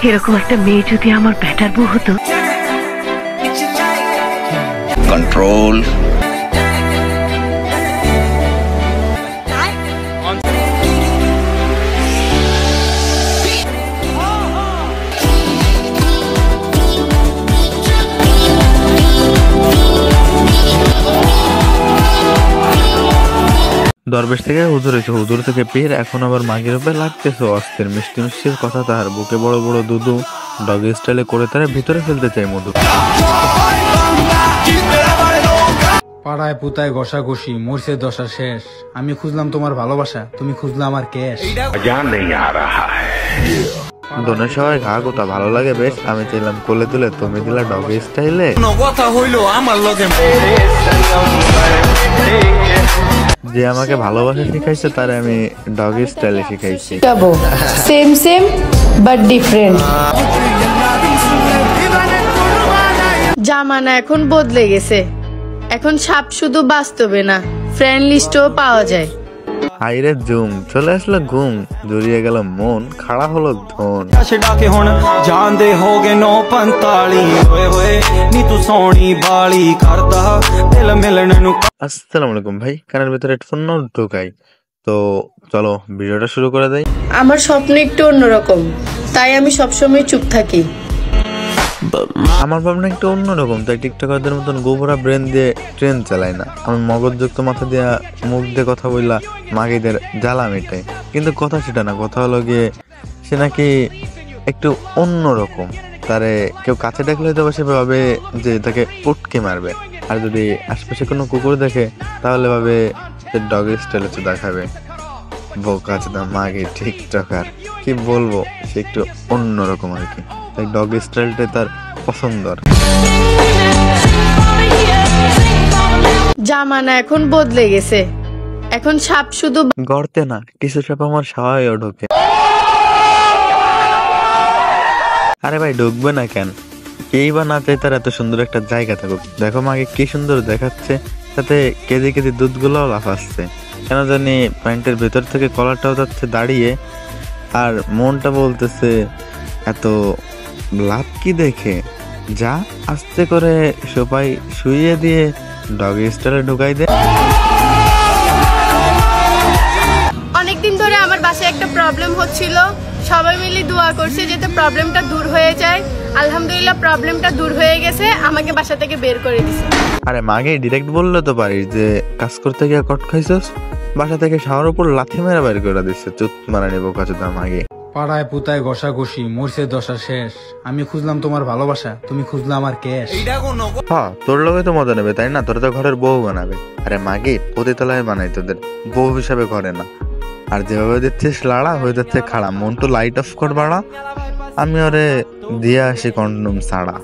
এরকম একটা মেয়ে যদি আমার ব্যাটার বউ হতো। কন্ট্রোল। দরবেশ থেকে হুজুর হয়েছে, হুজুর থেকে পীর, এখন আবার মাগের উপরে লাগতেছে অস্থির। মিষ্টি মিষ্টির কথা তাহার, বুকে বড় বড় দুধু, ডগি স্টাইলে করে তারা ভিতরে ফেলতে চাই মধু। পাড়ায় পুতায় ঘষাঘষি, মরছে দশা শেষ। আমি খুঁজলাম তোমার ভালোবাসা, তুমি খুঁজলাম আমার ক্যাশ। দোনের সবাই ঘা গোতা ভালো লাগে বেশ, আমি চাইলাম কোলে তুলে, তুমি দিলা ডগি স্টাইলে। কথা হইলো আমার লগে যে আমাকে ভালোবাসা শিখাইছে তারে আমি ডগি স্টাইলে শিখাইছি। Same same but different. জামানা এখন বদলে গেছে, এখন সাপ শুধু বাস্তবে না, ফ্রেন্ড লিস্টও পাওয়া যায়। হাইরে জুম, চলে আসলো ঘুম, জড়িয়ে গেল মন, খাড়া হলো ধন। ডাকে হন জানদে হোগে 9:45 ਹੋਏ ਹੋਏ ਨੀ ਤੂੰ ਸੋਹਣੀ ਬਾਲੀ ਕਰਦਾ ਦਿਲ ਮਿਲਣ ਨੂੰ। আসসালামু আলাইকুম ভাই, কানের ভিতরে হেডফোন না ঢোকাই তো চলো ভিডিওটা শুরু করে দেই। আমার স্বপ্ন একটু অন্যরকম, তাই আমি সবসময় চুপ থাকি। আমার ভাবনা একটু অন্যরকম, তাই টিকটকারদের মতন গোবরা ব্রেন দিয়ে ট্রেন চালাই না। আমি মগজযুক্ত মাথা দিয়ে মুখ দিয়ে কথা বললা মাগিদের জ্বালা মেটাই, কিন্তু কথা সেটা না। কথা হলো গিয়ে সে নাকি একটু অন্যরকম, তারে কেউ কাছে ডাকলে হয়তো সে ভাবে যে তাকে পুটকে মারবে, আর যদি আশপাশে কোনো কুকুর দেখে তাহলে ভাবে যে ডগি স্টাইল হচ্ছে দেখাবে। বোকা চোদা মাগি টিকটকার, কি বলবো, সে একটু অন্যরকম আর কি, তাই ডগি স্টাইলটা তার পছন্দর। জামানা এখন বদলে গেছে, এখন সাপ শুধু গড়তে না, কিছু সাপ আমার সাওয়ায়ও ঢোকে। আরে ভাই ঢুকবে না কেন, কেই বা না চাই তার এত সুন্দর একটা জায়গা থাকুক। দেখো মাকে কি সুন্দর দেখাচ্ছে, সাথে কেজি কেজি দুধগুলোও লাফাচ্ছে। কেন জানি প্যান্টের ভেতর থেকে কলারটাও যাচ্ছে দাঁড়িয়ে, আর মনটা বলতেছে এত লাভ কি দেখে, যা আস্তে করে সোফায় শুইয়ে দিয়ে ডগি স্টাইলে ঢুকাই দে। অনেকদিন ধরে আমার বাসায় একটা প্রবলেম হচ্ছিল, সবাই মিলে দোয়া করছে যাতে প্রবলেমটা দূর হয়ে যায়। আলহামদুলিল্লাহ প্রবলেমটা দূর হয়ে গেছে, আমাকে বাসা থেকে বের করে দিছে। আরে মাগে ডিরেক্ট বললে তো পারিস যে কাজ করতে গিয়ে কট খাইছস, বাসা থেকে শাওয়ার উপর লাথি মেরে বের করে দিচ্ছে। চুত মারা নেবো কাছে দাম আগে। পাড়ায় পুতায় ঘষাঘষি, মরছে দশা শেষ। আমি খুঁজলাম তোমার ভালোবাসা, তুমি খুঁজলাম আমার ক্যাশ। হ্যাঁ তোর লগে তো মজা নেবে তাই না, তোর তো ঘরের বউ বানাবে। আরে মাগে পতিতলায় বানাই, তোদের বউ হিসাবে ঘরে না। আর যেভাবে দিচ্ছিস লাড়া হয়ে যাচ্ছে খাড়া, মন তো লাইট অফ কর বাড়া, আমি ওরে দিয়ে আসি কন্ডম ছাড়া।